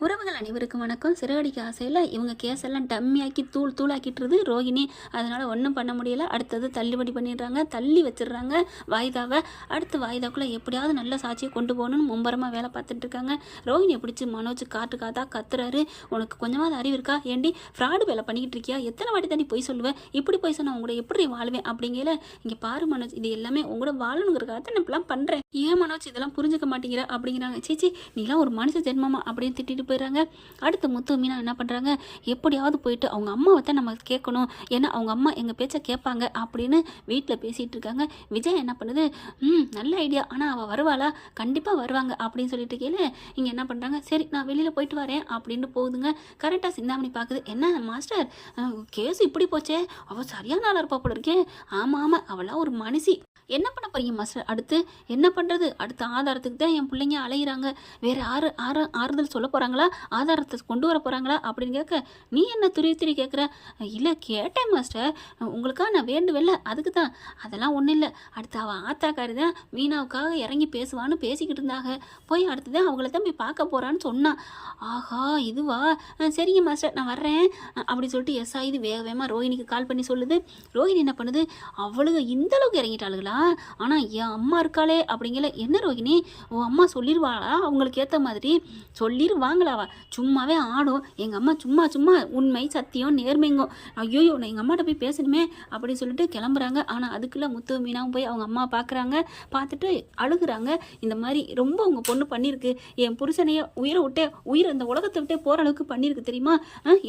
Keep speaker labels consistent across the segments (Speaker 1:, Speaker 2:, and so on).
Speaker 1: உறவுகள் அனைவருக்கும் வணக்கம். சிறகடிக்க ஆசையில் இவங்க கேஸெல்லாம் டம்மியாக்கி தூளாக்கிட்டுருது ரோகிணி. அதனால் ஒன்றும் பண்ண முடியலை. அடுத்தது தள்ளுபடி பண்ணிடுறாங்க, தள்ளி வச்சிடுறாங்க வாய்தாவை. அடுத்து வாய்தாக்குள்ளே எப்படியாவது நல்ல சாட்சியை கொண்டு போகணும்னு மும்பரமாக வேலை பார்த்துட்டு இருக்காங்க. ரோகிணியை பிடிச்சி மனோஜ் காத்தா கத்துறாரு. உனக்கு கொஞ்சமாவது அறிவு இருக்கா? ஏண்டி ஃப்ராடு வேலை பண்ணிக்கிட்டு இருக்கியா? எத்தனை வாட்டி தாண்டி போய் சொல்லுவேன்? இப்படி போய் சொன்னால் உங்களோட எப்படி வாழ்வேன் அப்படிங்கிற. இங்கே பாரு மனோஜ், இது எல்லாமே உங்களோட வாழணுங்கிறக்காக தான் நான் இப்பெல்லாம் பண்ணுறேன். ஏன் மனோஜ் இதெல்லாம் புரிஞ்சுக்க மாட்டேங்கிற அப்படிங்கிறாங்க. சீச்சி, நீலாம் ஒரு மனுஷ ஜென்மமா அப்படின்னு திட்டிட்டு போயிடுறாங்க. அடுத்து முத்து மீனா என்ன பண்ணுறாங்க, எப்படியாவது போயிட்டு அவங்க அம்மாவை தான் நம்ம கேட்கணும், ஏன்னா அவங்க அம்மா எங்கள் பேச்சை கேட்பாங்க அப்படின்னு வீட்டில் பேசிகிட்டு இருக்காங்க. விஜய் என்ன பண்ணுது, நல்ல ஐடியா, ஆனால் அவள் வருவாளா? கண்டிப்பாக வருவாங்க அப்படின்னு சொல்லிட்டு கேளு. இங்கே என்ன பண்ணுறாங்க, சரி நான் வெளியில் போயிட்டு வரேன் அப்படின்னு போகுதுங்க. கரெக்டாக சிந்தாமணி பார்க்குது. என்ன மாஸ்டர், கேஸ் இப்படி போச்சே, அவள் சரியான ஆளாக இருப்பா போல இருக்கே. ஆமாம், அவளாம் ஒரு மனுஷி. என்ன பண்ண போறீங்க மாஸ்டர்? அடுத்து என்ன பண்ணுறது? அடுத்த ஆதாரத்துக்கு தான் என் பிள்ளைங்க அலையிறாங்க. வேறு ஆறுதல் சொல்ல போகிறாங்களா? ஆதாரத்தை கொண்டு வர போகிறாங்களா அப்படின்னு கேட்க, நீ என்ன துரி கேட்குற? இல்லை கேட்டேன் மாஸ்டர், உங்களுக்காக நான் வேண்டுவில்லை, அதுக்கு தான். அதெல்லாம் ஒன்றும் இல்லை. அடுத்து அவள் ஆத்தாக்காரி தான் மீனாவுக்காக இறங்கி பேசுவான்னு பேசிக்கிட்டு இருந்தாங்க. போய் அடுத்து தான் அவங்கள தான் போய் பார்க்க போகிறான்னு சொன்னான். ஆஹா, இதுவா? சரிங்க மாஸ்டர், நான் வர்றேன் அப்படின்னு சொல்லிட்டு இது வேகமாக ரோஹிணிக்கு கால் பண்ணி சொல்லுது. ரோஹிணி என்ன பண்ணுது, அவளுக்கு இந்த அளவுக்கு இறங்கிட்டாளுங்களா? ஆனால் என் அம்மா இருக்காளே அப்படிங்கல. என்ன ரோஹிணி, உன் அம்மா சொல்லிடுவாளா? அவங்களுக்கு ஏற்ற மாதிரி சொல்லிடுவாங்களாவா? சும்மாவே ஆடும். எங்கள் அம்மா சும்மா உண்மை சத்தியம் நேர்மைங்கோ. ஐயோ, நான் எங்கள் அம்மாட்ட போய் பேசணுமே அப்படின்னு சொல்லிட்டு கிளம்புறாங்க. ஆனால் அதுக்குள்ளே முத்து மீனாவும் போய் அவங்க அம்மா பார்க்குறாங்க. பார்த்துட்டு அழுகுறாங்க. இந்த மாதிரி ரொம்ப உங்கள் பொண்ணு பண்ணியிருக்கு, என் புருஷனையே உயிரை இந்த உலகத்தை விட்டே போகிற அளவுக்கு பண்ணியிருக்கு தெரியுமா?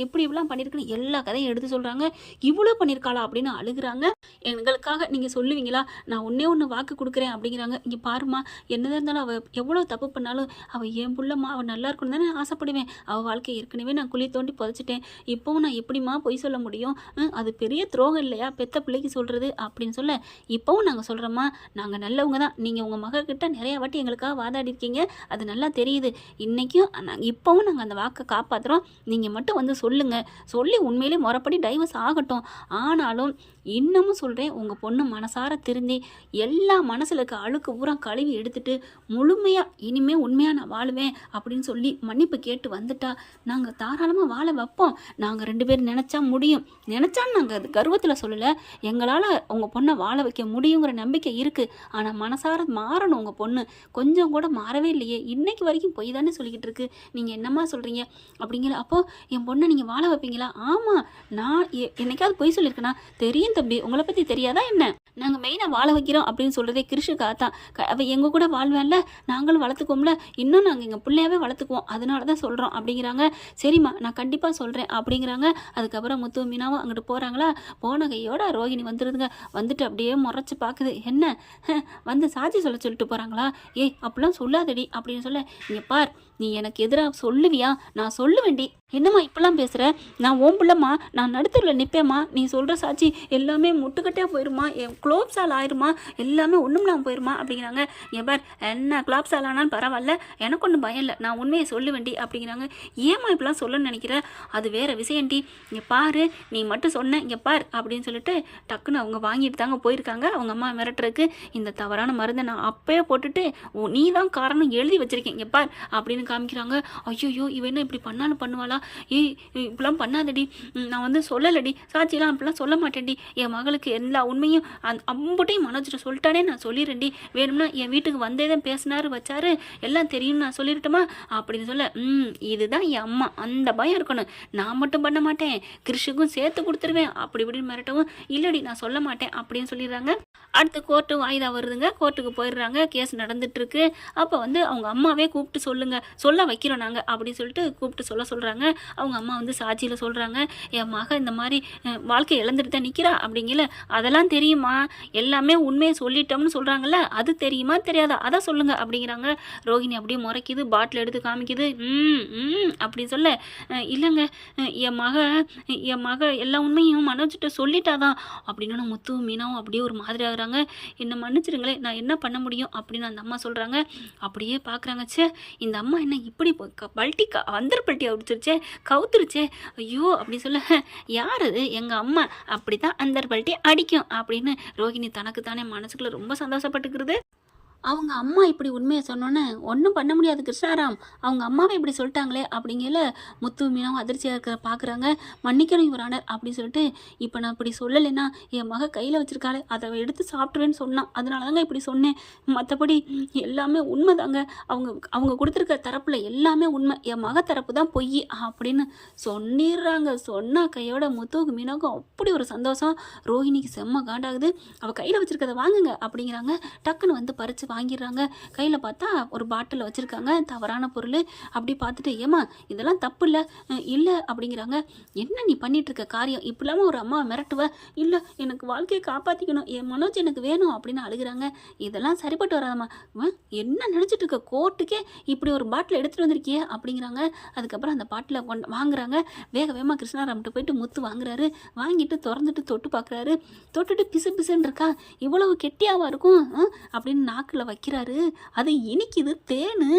Speaker 1: எப்படி இப்படிலாம் பண்ணியிருக்குன்னு எல்லா கதையும் எடுத்து சொல்கிறாங்க. இவ்வளோ பண்ணியிருக்காளா அப்படின்னு அழுகுறாங்க. எங்களுக்காக நீங்கள் சொல்லுவீங்களா? நான் ஒன்று வாக்கு கொடுக்குறேன் அப்படிங்கிறாங்க. இங்கே பாருமா, என்னதான் இருந்தாலும் அவள் எவ்வளோ தப்பு பண்ணாலும் அவள் என் புள்ளம்மா, அவள் நல்லா இருக்கணும் தானே ஆசைப்படுவேன். அவள் வாழ்க்கை ஏற்கனவே நான் குழி தோண்டி புதைச்சிட்டேன். இப்போவும் நான் எப்படிமா பொய் சொல்ல முடியும்? அது பெரிய துரோகம் இல்லையா பெத்த பிள்ளைக்கு சொல்கிறது அப்படின்னு சொல்ல, இப்போவும் நாங்கள் சொல்கிறோம்மா, நாங்கள் நல்லவங்க தான். நீங்கள் உங்கள் மகக்கிட்ட நிறையா வாட்டி எங்களுக்காக வாதாடி இருக்கீங்க, அது நல்லா தெரியுது. இன்றைக்கும் இப்போவும் நாங்கள் அந்த வாக்கை காப்பாற்றுறோம். நீங்கள் மட்டும் வந்து சொல்லுங்கள், சொல்லி உண்மையிலே முறைப்படி டைவர்ஸ் ஆகட்டும். ஆனாலும் இன்னமும் சொல்கிறேன், உங்கள் பொண்ணு மனசார திருந்தி எல்லா மனசில் இருக்க அழுக்கு பூரா கழுவி எடுத்துட்டு முழுமையாக இனிமேல் உண்மையாக நான் வாழுவேன் அப்படின்னு சொல்லி மன்னிப்பு கேட்டு வந்துட்டா நாங்கள் தாராளமாக வாழ வைப்போம். நாங்கள் 2 பேரும் நினச்சா முடியும். நினச்சான்னு நாங்கள் அது கர்வத்தில் சொல்லலை. எங்களால் உங்கள் பொண்ணை வாழ வைக்க முடியுங்கிற நம்பிக்கை இருக்குது. ஆனால் மனசார மாறணும். உங்கள் பொண்ணு கொஞ்சம் கூட மாறவே இல்லையே, இன்னைக்கு வரைக்கும் பொய் தானே சொல்லிக்கிட்டு இருக்கு. நீங்கள் என்னம்மா சொல்கிறீங்க அப்படிங்கிற. அப்போது என் பொண்ணை நீங்கள் வாழ வைப்பீங்களா? ஆமாம், நான் என்னைக்காவது பொய் சொல்லியிருக்கேனா? தெரியும் தம்பி, உங்களை பற்றி தெரியாதா என்ன? நாங்கள் மெயினாக வாழ வைக்கிறோம் அப்படின்னு சொல்கிறதே கிருஷுக்காக தான். அவள் எங்கள் கூட வாழ்வேன்ல, நாங்களும் வளர்த்துக்குவோம்ல, இன்னும் நாங்கள் எங்கள் பிள்ளையாவே வளர்த்துக்குவோம், அதனால தான் சொல்கிறோம் அப்படிங்கிறாங்க. சரிம்மா, நான் கண்டிப்பாக சொல்கிறேன் அப்படிங்கிறாங்க. அதுக்கப்புறம் முத்து மீனாவும் அங்கிட்டு போகிறாங்களா. போன கையோட ரோஹிணி வந்துடுதுங்க. வந்துட்டு அப்படியே முறைச்சி பார்க்குது. என்ன வந்து சாட்சி சொல்லிட்டு போகிறாங்களா? ஏய், அப்படிலாம் சொல்லாதடி அப்படின்னு சொல்ல, இங்கே பார், நீ எனக்கு எதிராக சொல்லுவியா? நான் சொல்லுவேண்டி. என்னம்மா இப்பெல்லாம் பேசுகிற? நான் ஓம் பிள்ளைம்மா, நான் நடுத்தரில் நிற்பேம்மா. நீ சொல்கிற சாட்சி எல்லாமே முட்டுக்கட்டையாக போயிடுமா, என் குளோப்ஸால் ஆயிடுமா, எல்லாமே ஒன்றும்லாம் போயிடுமா அப்படிங்கிறாங்க. என் பார், என்ன குளோப்ஸால் ஆனாலும் பரவாயில்ல, எனக்கு ஒன்றும் பயம் இல்லை, நான் உண்மையை சொல்லுவேண்டி அப்படிங்கிறாங்க. ஏம்மா இப்பெல்லாம் சொல்லணும்னு நினைக்கிற? அது வேறு விஷயம்டி. இங்கே பாரு, நீ மட்டும் சொன்ன, இங்கே பார் அப்படின்னு சொல்லிட்டு டக்குன்னு அவங்க வாங்கிட்டு தாங்க போயிருக்காங்க. அவங்க அம்மா மிரட்டுறதுக்கு, இந்த தவறான மருந்தை நான் அப்பயே போட்டுட்டு நீ தான் காரணம் எழுதி வச்சிருக்கேன், இங்கே பார் அப்படின்னு காமிக்கிறாங்க. ஐயோ, இவன் என்ன இப்படி பண்ணாலும் பண்ணுவாளா? ஏய், இப்படிலாம் பண்ணாதடி, நான் வந்து சொல்லலடி, சாட்சியெல்லாம் அப்படிலாம் சொல்ல மாட்டேன்டி. என் மகளுக்கு எல்லா உண்மையும் அம்புட்டையும் மனோஜிட்ட சொல்லிட்டானே, நான் சொல்லிடுறேன்டி. வேணும்னா என் வீட்டுக்கு வந்தே தான் பேசினாரு வச்சாரு, எல்லாம் தெரியும், நான் சொல்லிடட்டுமா அப்படின்னு சொல்ல, இதுதான் என் அம்மா, அந்த பயம் இருக்கணும். நான் மட்டும் பண்ண மாட்டேன், கிருஷுக்கும் சேர்த்து கொடுத்துருவேன் அப்படி இப்படின்னு மிரட்டவும், இல்லடி நான் சொல்ல மாட்டேன் அப்படின்னு சொல்லிடுறாங்க. அடுத்து கோர்ட்டு வாய்தா வருதுங்க. கோர்ட்டுக்கு போயிடுறாங்க. கேஸ் நடந்துட்டு இருக்கு. அப்போ வந்து அவங்க அம்மாவே கூப்பிட்டு சொல்ல வைக்கிறோம் நாங்கள் அப்படின்னு சொல்லிட்டு கூப்பிட்டு சொல்கிறாங்க. அவங்க அம்மா வந்து சாட்சியில் சொல்கிறாங்க, என் மக இந்த மாதிரி வாழ்க்கை இழந்துட்டு தான் நிற்கிறா அப்படிங்கல. அதெல்லாம் தெரியுமா, எல்லாமே உண்மையை சொல்லிட்டோம்னு சொல்கிறாங்கல்ல, அது தெரியுமா தெரியாதா, அதை சொல்லுங்க அப்படிங்கிறாங்க. ரோஹிணி அப்படியே முறைக்குது, பாட்டில் எடுத்து காமிக்குது. அப்படின்னு சொல்ல, இல்லைங்க, என் மக எல்லா உண்மையும் மனோஜிட்ட சொல்லிட்டாதான் அப்படின்னு முத்து மீனாவும் அப்படியே ஒரு மாதிரி ஆகுறாங்க. என்னை மன்னிச்சிருங்களே, நான் என்ன பண்ண முடியும் அப்படின்னு அந்த அம்மா சொல்கிறாங்க. அப்படியே பார்க்குறாங்க. சே, இந்த அம்மா என்ன இப்படி பல்ட்டி அடிச்சிருச்சே, கவுத்துருச்சே, ஐயோ அப்படி சொல்ல, யார் அது? எங்கள் அம்மா அப்படி தான் அந்த பல்ட்டி அடிக்கும் அப்படின்னு ரோஹிணி தனக்கு தானே மனசுக்குள்ள ரொம்ப சந்தோஷப்பட்டுக்கிறது. அவங்க அம்மா இப்படி உண்மையை சொன்னோன்னே ஒன்றும் பண்ண முடியாது கிருஷ்ணாராம், அவங்க அம்மாவே இப்படி சொல்லிட்டாங்களே அப்படிங்கல முத்து மீனாவும் அதிர்ச்சியாக இருக்கிற பார்க்குறாங்க. மன்னிக்கணும் யுவர் ஆனர் அப்படின்னு சொல்லிட்டு, இப்போ நான் இப்படி சொல்லலைன்னா என் மக கையில் வச்சிருக்காளே அதை எடுத்து சாப்பிட்ருவேன்னு சொன்னான், அதனால தாங்க இப்படி சொன்னேன். மற்றபடி எல்லாமே உண்மை தாங்க. அவங்க அவங்க கொடுத்துருக்க தரப்பில் எல்லாமே உண்மை, என் மக தரப்பு தான் பொய் அப்படின்னு சொன்னிடுறாங்க. சொன்னா கையோட முத்துவுக்கு மீனாவுக்கும் அப்படி ஒரு சந்தோஷம். ரோஹிணிக்கு செம்ம காண்டாகுது. அவள் கையில் வச்சிருக்கதை வாங்குங்க அப்படிங்கிறாங்க. டக்குன்னு வந்து பறித்து வாங்கிடுறாங்க. கையில் பார்த்தா ஒரு பாட்டில் வச்சுருக்காங்க, தவறான பொருள். அப்படி பார்த்துட்டு, ஏமா இதெல்லாம் தப்பு இல்லை இல்லை அப்படிங்கிறாங்க. என்ன நீ பண்ணிட்டு இருக்க காரியம், இப்படிலாம ஒரு அம்மா மிரட்டுவ? இல்லை எனக்கு வாழ்க்கையை காப்பாற்றிக்கணும், என் மனோஜ் எனக்கு வேணும் அப்படின்னு அழுகிறாங்க. இதெல்லாம் சரிப்பட்டு வராதம்மா, என்ன நினச்சிட்டு இருக்க, கோர்ட்டுக்கே இப்படி ஒரு பாட்டில் எடுத்துகிட்டு வந்திருக்கியே அப்படிங்கிறாங்க. அதுக்கப்புறம் அந்த பாட்டில் வாங்குறாங்க. வேக வேகமாக கிருஷ்ணாராம்கிட்ட போயிட்டு முத்து வாங்குறாரு. வாங்கிட்டு திறந்துட்டு தொட்டு பார்க்குறாரு. தொட்டுட்டு பிசு பிசுன்னு இருக்கா, இவ்வளவு கெட்டியாவா இருக்கும் அப்படின்னு நாக்கில் வைக்கிறாரு. அது இனிக்குது, தேனு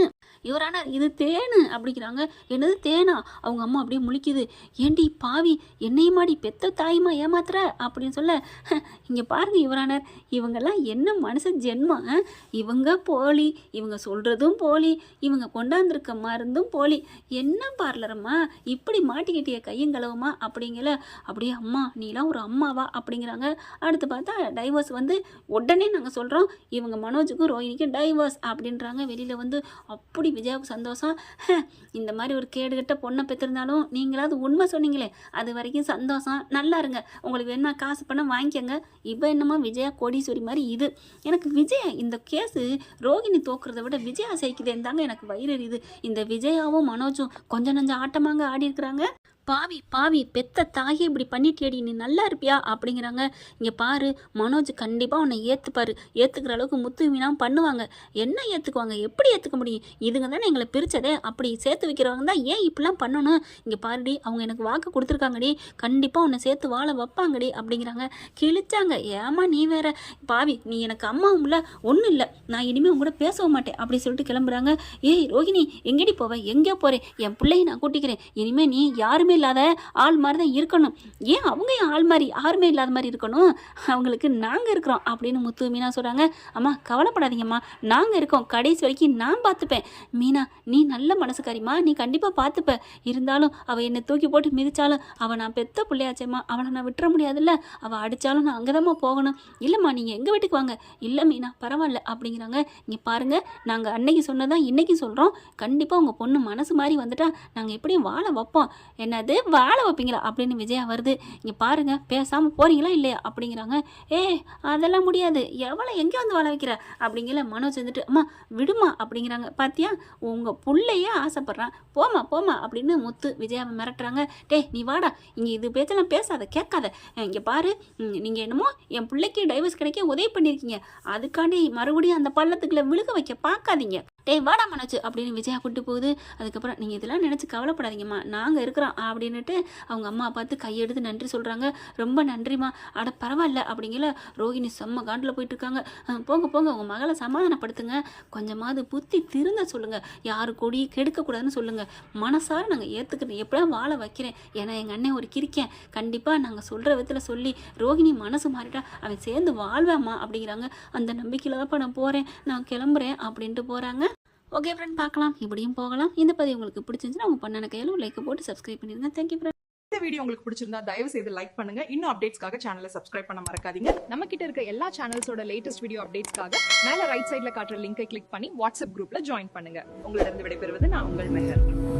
Speaker 1: யுவரான, இது தேனு அப்படிங்கிறாங்க. என்னது தேனா? அவங்க அம்மா அப்படியே முழிக்குது. ஏண்டி பாவி, என்னையும் மாடி பெத்த தாயுமா ஏமாத்துற அப்படின்னு சொல்ல, இங்கே பாருங்க யுவரானர், இவங்கெல்லாம் என்ன மனுஷ ஜென்மம், இவங்க போலி, இவங்க சொல்கிறதும் போலி, இவங்க கொண்டாந்துருக்க மருந்தும் போலி. என்ன பார்லரம்மா இப்படி மாட்டிக்கிட்டிய கையும் கலவுமா அப்படிங்கல. அப்படியே அம்மா நீலாம் ஒரு அம்மாவா அப்படிங்கிறாங்க. அடுத்து பார்த்தா டைவர்ஸ் வந்து உடனே நாங்கள் சொல்கிறோம், இவங்க மனோஜுக்கும் ரோஹிணிக்கும் டைவர்ஸ் அப்படின்றாங்க. வெளியில் வந்து அப்படி விஜயாவுக்கு சந்தோஷம். இந்த மாதிரி ஒரு கேடுகட்ட பொண்ணை பெற்றிருந்தாலும் நீங்களாவது உண்மை சொன்னீங்களே, அது வரைக்கும் சந்தோஷம். நல்லா இருங்க, உங்களுக்கு வேணா காசு பணம் வாங்கிக்கோங்க. இப்போ என்னமோ விஜயா கோடீஸ்வரி மாதிரி இது. எனக்கு விஜயா இந்த கேஸு ரோகிணி தோக்குறத விட விஜயா ஜெயிக்குதேன்னு தாங்க எனக்கு வயிறு எரியுது. இந்த விஜயாவும் மனோஜும் கொஞ்சம் நஞ்சம் ஆட்டமாங்க ஆடி இருக்கிறாங்க. பாவி பாவி பெத்த தாயே இப்படி பண்ணிட்டேடி, நீ நல்லா இருப்பியா அப்படிங்கிறாங்க. இங்கே பாரு, மனோஜ் கண்டிப்பாக உன்னை ஏற்றுப்பாரு. ஏற்றுக்கிற அளவுக்கு முத்து மீனா பண்ணுவாங்க. என்ன ஏற்றுக்குவாங்க, எப்படி ஏற்றுக்க முடியும்? இதுங்க தானே எங்களை பிரித்ததே, அப்படி சேர்த்து வைக்கிறவங்க தான் ஏன் இப்படிலாம் பண்ணணும்? இங்கே பாருடி, அவங்க எனக்கு வாக்கு கொடுத்துருக்காங்கடி, கண்டிப்பாக உன்னை சேர்த்து வாழ வைப்பாங்கடி அப்படிங்கிறாங்க. கிழிச்சாங்க. ஏமா நீ வேற பாவி, நீ எனக்கு அம்மாவும் இல்லை ஒன்றும் இல்லை, நான் இனிமேல் உங்க கூட பேசவும் மாட்டேன் அப்படி சொல்லிட்டு கிளம்புறாங்க. ஏய் ரோஹிணி, எங்கேடி போவேன், எங்கே போகிறேன், என் பிள்ளையை நான் கூட்டிக்கிறேன், இனிமேல் நீ யாருமே இல்லாத ஆள் மாதிரி தான் இருக்கணும். ஏன் அவங்க ஆள் மாதிரி யாருமே இல்லாத மாதிரி இருக்கணும், அவங்களுக்கு நாங்கள் இருக்கிறோம் அப்படின்னு முத்து மீனா சொல்கிறாங்க. அம்மா கவலைப்படாதீங்கம்மா, நாங்கள் இருக்கோம், கடைசி வரைக்கும் நான் பார்த்துப்பேன். மீனா நீ நல்ல மனசுக்காரிம்மா, நீ கண்டிப்பாக பார்த்துப்ப. இருந்தாலும் அவள் என்னை தூக்கி போட்டு மிதிச்சாலும் அவள் நான் பெத்த பிள்ளையாச்சேம்மா, அவளை நான் விட்டுற முடியாதுல்ல, அவள் அடித்தாலும் நான் அங்கே தான்மா போகணும். இல்லைம்மா நீங்கள் எங்கள் வீட்டுக்கு வாங்க. இல்லை மீனா பரவாயில்ல அப்படிங்கிறாங்க. இங்கே பாருங்கள், நாங்கள் அன்னைக்கு சொன்னதான் இன்றைக்கி சொல்கிறோம், கண்டிப்பாக உங்கள் பொண்ணு மனசு மாதிரி வந்துட்டா நாங்கள் எப்படியும் வாழ வைப்போம். என்னது வாழ வைப்பீங்களா அப்படின்னு விஜயா வருது. இங்கே பாருங்க, பேசாமல் போறீங்களா இல்லையா அப்படிங்கிறாங்க. அதெல்லாம் முடியாது, எவ்வளோ எங்கே வந்து வாழ வைக்கிற அப்படிங்கிற மனோஜ் வந்துட்டு, அம்மா விடுமா அப்படிங்கிறாங்க. பார்த்தியா உங்கள் புள்ளையே ஆசைப்பட்றான், போமா போமா அப்படின்னு முத்து விஜயாவை மிரட்டுறாங்க. நீ வாடா, இங்கே இது பேச்செல்லாம் பேசாத, கேட்காத. இங்கே பாரு, நீங்கள் என்னமோ என் பிள்ளைக்கு டைவர்ஸ் கிடைக்க உதவி பண்ணியிருக்கீங்க, அதுக்காண்டி மறுபடியும் அந்த பள்ளத்துக்குள்ள விழுக வைக்க பார்க்காதீங்க. வாடா மனோஜ் அப்படின்னு விஜயா கூட்டு போகுது. அதுக்கப்புறம் நீங்கள் இதெல்லாம் நினச்சி கவலைப்படாதீங்கம்மா, நாங்கள் இருக்கிறோம் அப்படின்னுட்டு அவங்க அம்மா பார்த்து கையெடுத்து நன்றி சொல்கிறாங்க. ரொம்ப நன்றிம்மா. அட பரவாயில்ல அப்படிங்கிற ரோஹிணி செம்ம காண்டில் போயிட்டுருக்காங்க. போங்க போங்க, உங்கள் மகளை சமாதானப்படுத்துங்க, கொஞ்சமாவது புத்தி திருந்த சொல்லுங்கள், யாரு கூடி கெடுக்கக்கூடாதுன்னு சொல்லுங்கள். மனசார நாங்கள் ஏற்றுக்கிறேன், எப்படியா வாழ வைக்கிறேன், ஏன்னா எங்கள் அண்ணன் ஒரு கிரிக்கேன், கண்டிப்பாக நாங்கள் சொல்கிற விதத்தில் சொல்லி ரோஹிணி மனசு மாறிட்டா அவன் சேர்ந்து வாழ்வாம்மா அப்படிங்கிறாங்க. அந்த நம்பிக்கையில் தான் நான் போகிறேன், நான் கிளம்புறேன் அப்படின்ட்டு போகிறாங்க. ஓகே ஃப்ரெண்ட், பார்க்கலாம், இப்படியும் போகலாம். இந்த பதிவு உங்களுக்கு பிடிச்சிருந்துச்சுன்னா அவங்க பண்ணன கையில் ஒரு லைக் போட்டு சப்ஸ்கிரைப் பண்ணிடுங்க. Thank you friend.
Speaker 2: இந்த வீடியோ உங்களுக்கு பிடிச்சிருந்தா தயவு செய்து லைக் பண்ணுங்க. இன்னும் அப்டேட்ஸ்க்காக சேனலை சப்ஸ்கிரைப் பண்ண மறக்காதீங்க. நம்ம கிட்ட இருக்க எல்லா சேனல்ஸோட லேட்டஸ்ட் வீடியோ அப்டேட்ஸ்க்காக மேல ரைட் சைடுல காட்டுற லிங்கை கிளிக் பண்ணி வாட்ஸ்அப் குரூப்ல ஜாயின் பண்ணுங்க. உங்களிடம் விடைபெறுவது நான் உங்கள் மெஹர்.